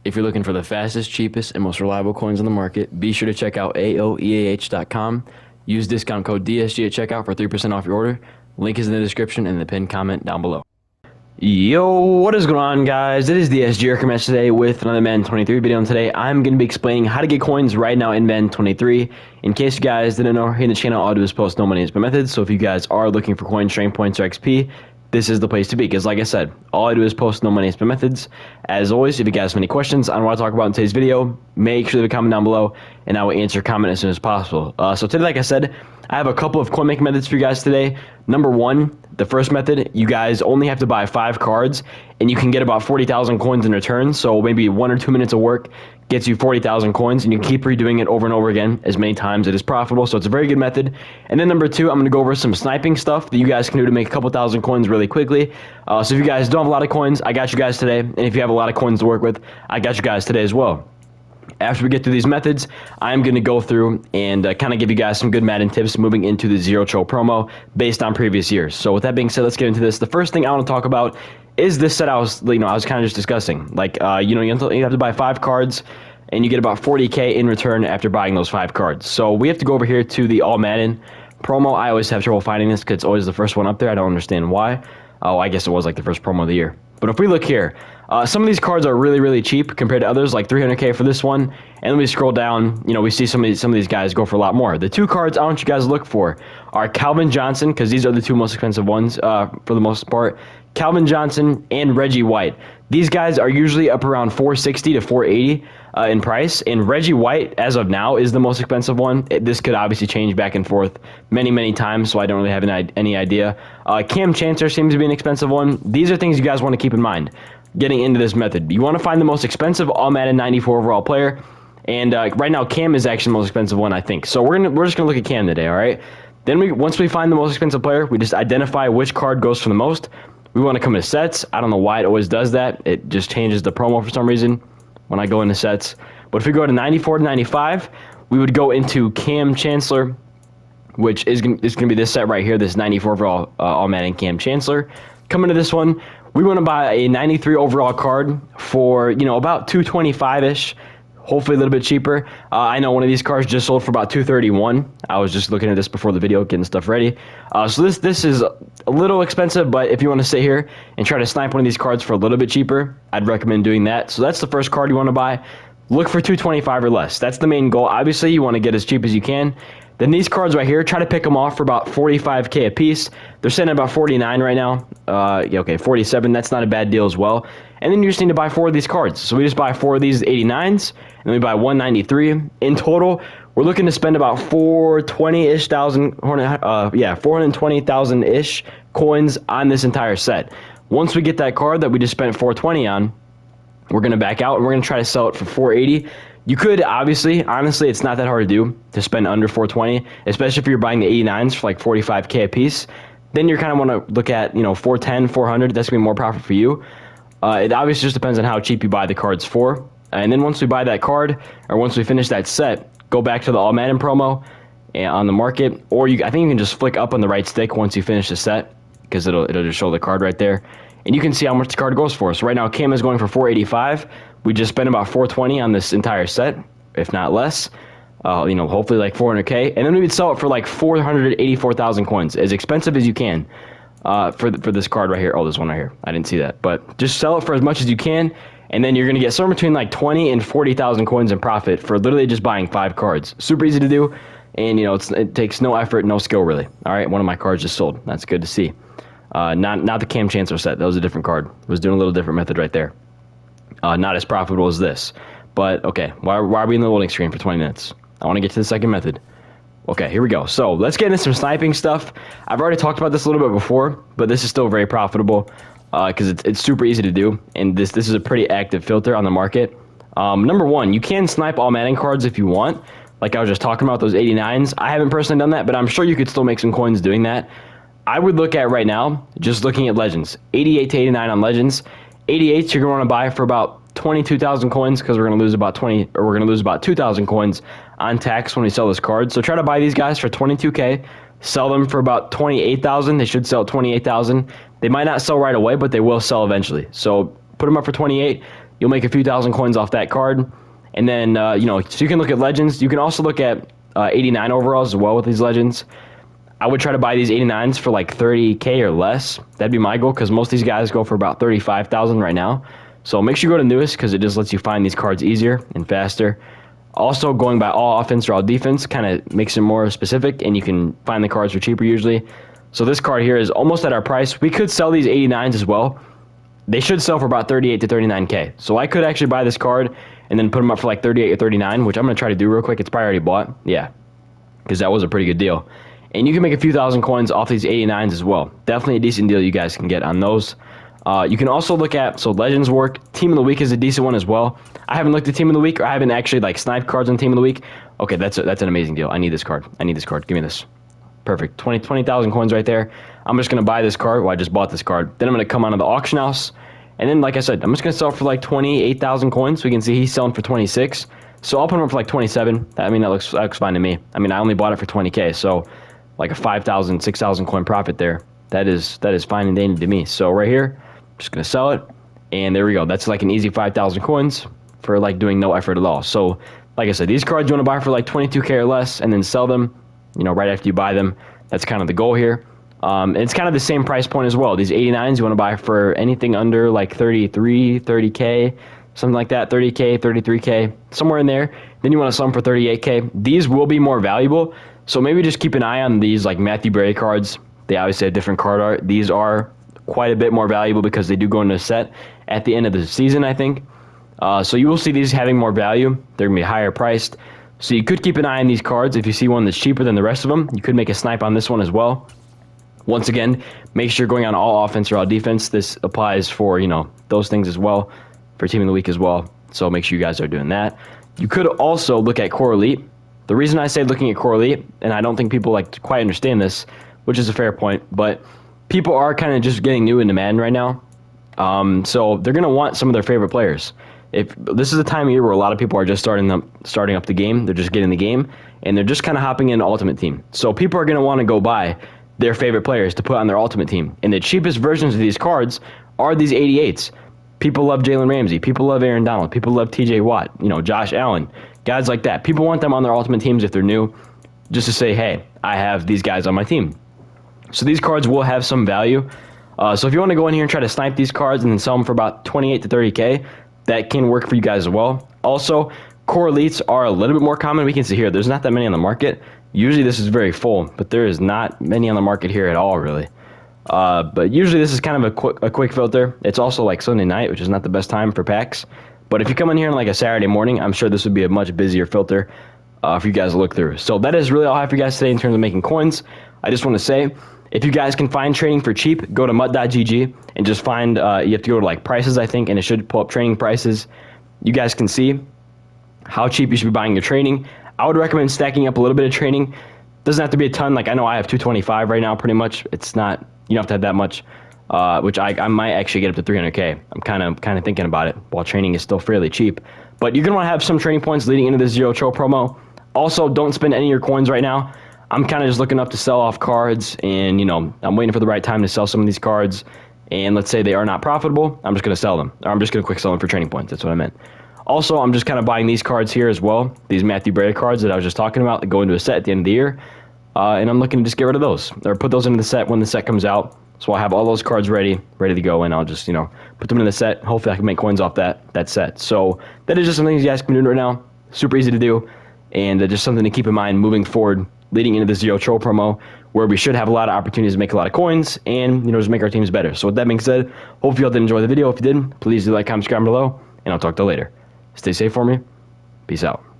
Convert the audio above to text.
If you're looking for the fastest, cheapest, and most reliable coins on the market, be sure to check out AOEAH.com. Use discount code DSG at checkout for 3% off your order. Link is in the description and the pinned comment down below. Yo, what is going on, guys? It is the SG Match today with another Madden 23 video, and today I'm going to be explaining how to get coins right now in Madden 23. In case you guys didn't know, here in the channel, all I do is post no money has been methods, so if you guys are looking for coins, strength points, or XP, this is the place to be, because like I said, all I do is post no money has been methods. As always, if you guys have any questions on what I talk about in today's video, make sure to leave a comment down below, and I will answer your comment as soon as possible. So today, like I said, I have a couple of coin making methods for you guys today. Number one, the first method, you guys only have to buy 5 cards, and you can get about 40,000 coins in return. So maybe 1 or 2 minutes of work gets you 40,000 coins, and you keep redoing it over and over again as many times as it is profitable. So it's a very good method. And then number 2, I'm going to go over some sniping stuff that you guys can do to make a couple thousand coins really quickly. So if you guys don't have a lot of coins, I got you guys today. And if you have a lot of coins to work with, I got you guys today as well. After we get through these methods, I'm going to go through and kind of give you guys some good Madden tips moving into the Zero Troll promo based on previous years. So with that being said, let's get into this. The first thing I want to talk about is this set I was kind of just discussing. Like, you have to buy 5 cards, and you get about 40K in return after buying those 5 cards. So we have to go over here to the All Madden promo. I always have trouble finding this because it's always the first one up there. I don't understand why. Oh, I guess it was like the first promo of the year. But if we look here, some of these cards are really, really cheap compared to others, like 300K for this one. And then we scroll down, we see some of these guys go for a lot more. The 2 cards I want you guys to look for are Calvin Johnson, because these are the 2 most expensive ones for the most part. Calvin Johnson and Reggie White. These guys are usually up around 460 to 480 in price, and Reggie White, as of now, is the most expensive one. This could obviously change back and forth many, many times, so I don't really have any idea. Cam Chancellor seems to be an expensive one. These are things you guys want to keep in mind getting into this method. You want to find the most expensive All Madden 94 overall player, and right now Cam is actually the most expensive one, I think. So we're just gonna look at Cam today, all right? Then once we find the most expensive player, we just identify which card goes for the most. We want to come to sets. I don't know why it always does that. It just changes the promo for some reason when I go into sets. But if we go to 94 to 95, we would go into Cam Chancellor, which is going to be this set right here, this 94 overall All Madden Cam Chancellor. Coming to this one, we want to buy a 93 overall card for, about 225-ish. Hopefully a little bit cheaper. I know one of these cards just sold for about 231. I was just looking at this before the video, getting stuff ready. So this is a little expensive, but if you want to sit here and try to snipe one of these cards for a little bit cheaper, I'd recommend doing that. So that's the first card you want to buy. Look for 225 or less. That's the main goal. Obviously, you want to get as cheap as you can. Then these cards right here, try to pick them off for about 45K a piece. They're sitting at about 49 right now. Okay, 47. That's not a bad deal as well. And then you just need to buy 4 of these cards. So we just buy 4 of these 89s, and then we buy 193. In total, we're looking to spend about 420-ish thousand, 420,000-ish coins on this entire set. Once we get that card that we just spent 420 on, we're going to back out, and we're going to try to sell it for 480. You could, honestly, it's not that hard to do to spend under 420, especially if you're buying the 89s for like 45K a piece. Then you kind of want to look at, 410, 400. That's going to be more profit for you. It obviously just depends on how cheap you buy the cards for. And then once we buy that card, or once we finish that set, go back to the All Madden promo on the market. Or I think you can just flick up on the right stick once you finish the set, because it'll just show the card right there. And you can see how much the card goes for. So right now, Cam is going for 485. We just spent about 420 on this entire set, if not less. Hopefully like 400K. And then we would sell it for like 484,000 coins, as expensive as you can for this card right here. Oh, this one right here. I didn't see that. But just sell it for as much as you can, and then you're going to get somewhere between like 20 and 40,000 coins in profit for literally just buying 5 cards. Super easy to do, and it takes no effort, no skill really. All right, one of my cards just sold. That's good to see. Not the Cam Chancellor set. That was a different card. Was doing a little different method right there. Not as profitable as this. But, okay, why are we in the loading screen for 20 minutes? I want to get to the second method. Okay, here we go. So, let's get into some sniping stuff. I've already talked about this a little bit before, but this is still very profitable because it's super easy to do, and this is a pretty active filter on the market. Number one, you can snipe all Madden cards if you want. Like I was just talking about, those 89s. I haven't personally done that, but I'm sure you could still make some coins doing that. I would look at right now, just looking at Legends. 88 to 89 on Legends. 88s you're going to want to buy for about 22,000 coins, because we're going to lose about 2,000 coins on tax when we sell this card. So try to buy these guys for 22K, sell them for about 28,000. They should sell 28,000. They might not sell right away, but they will sell eventually. So put them up for 28. You'll make a few thousand coins off that card. And then, so you can look at legends. You can also look at 89 overalls as well with these legends. I would try to buy these 89s for like 30K or less. That'd be my goal, because most of these guys go for about 35,000 right now. So make sure you go to newest, because it just lets you find these cards easier and faster. Also, going by all offense or all defense kind of makes it more specific, and you can find the cards for cheaper usually. So this card here is almost at our price. We could sell these 89s as well. They should sell for about 38 to 39K. So I could actually buy this card and then put them up for like 38 or 39, which I'm going to try to do real quick. It's probably already bought. Yeah, because that was a pretty good deal. And you can make a few thousand coins off these 89s as well. Definitely a decent deal you guys can get on those. You can also look at, so Legends work. Team of the Week is a decent one as well. I haven't looked at Team of the Week, or I haven't actually like sniped cards on Team of the Week. Okay, that's an amazing deal. I need this card. I need this card. Give me this. Perfect. 20,000 coins right there. I'm just going to buy this card. Well, I just bought this card. Then I'm going to come onto the auction house. And then, like I said, I'm just going to sell it for like 28,000 coins. We can see he's selling for 26. So I'll put him up for like 27. I mean, that looks fine to me. I mean, I only bought it for 20K. So like a 5,000, 6,000 coin profit there. That is fine and dandy to me. So right here, I'm just going to sell it. And there we go. That's like an easy 5,000 coins for like doing no effort at all. So like I said, these cards you want to buy for like 22K or less and then sell them, right after you buy them. That's kind of the goal here. And it's kind of the same price point as well. These 89s you want to buy for anything under like 33, 30K, something like that, 30K, 33K, somewhere in there. Then you want to sell them for 38K. These will be more valuable. So maybe just keep an eye on these like Matthew Berry cards. They obviously have different card art. These are quite a bit more valuable because they do go into a set at the end of the season, I think. So you will see these having more value. They're going to be higher priced. So you could keep an eye on these cards. If you see one that's cheaper than the rest of them, you could make a snipe on this one as well. Once again, make sure you're going on all offense or all defense. This applies for, those things as well, for Team of the Week as well. So make sure you guys are doing that. You could also look at Core Elite. The reason I say looking at Core Elite, and I don't think people like to quite understand this, which is a fair point, but people are kind of just getting new into Madden right now. So they're going to want some of their favorite players. If this is a time of year where a lot of people are just starting up the game, they're just getting the game, and they're just kind of hopping into Ultimate Team. So people are going to want to go buy their favorite players to put on their Ultimate Team. And the cheapest versions of these cards are these 88s. People love Jalen Ramsey. People love Aaron Donald. People love TJ Watt, Josh Allen, guys like that. People want them on their Ultimate Teams if they're new, just to say, hey, I have these guys on my team. So these cards will have some value. So if you want to go in here and try to snipe these cards and then sell them for about 28 to 30K, that can work for you guys as well. Also, Core Elites are a little bit more common. We can see here, there's not that many on the market. Usually this is very full, but there is not many on the market here at all, really. But usually this is kind of a quick filter. It's also like Sunday night, which is not the best time for packs. But if you come in here on like a Saturday morning, I'm sure this would be a much busier filter for you guys to look through. So that is really all I have for you guys today in terms of making coins. I just want to say, if you guys can find trading for cheap, go to mutt.gg and just find, you have to go to like prices, I think, and it should pull up trading prices. You guys can see how cheap you should be buying your trading. I would recommend stacking up a little bit of trading. Doesn't have to be a ton. Like I know I have 225 right now, pretty much. It's not, you don't have to have that much, which I might actually get up to 300K. I'm kind of thinking about it while training is still fairly cheap. But you're going to want to have some trading points leading into this Zero Chill promo. Also, don't spend any of your coins right now. I'm kind of just looking up to sell off cards, and I'm waiting for the right time to sell some of these cards. And let's say they are not profitable, I'm just going to sell them. Or I'm just going to quick sell them for trading points. That's what I meant. Also, I'm just kind of buying these cards here as well. These Matthew Berry cards that I was just talking about that go into a set at the end of the year. And I'm looking to just get rid of those, or put those into the set when the set comes out. So I'll have all those cards ready to go, and I'll just, put them in the set. Hopefully I can make coins off that set. So that is just something you guys can do right now. Super easy to do, and just something to keep in mind moving forward, leading into the Zero Troll promo, where we should have a lot of opportunities to make a lot of coins and, just make our teams better. So with that being said, hope you all did enjoy the video. If you did, please do like, comment, subscribe below, and I'll talk to you later. Stay safe for me. Peace out.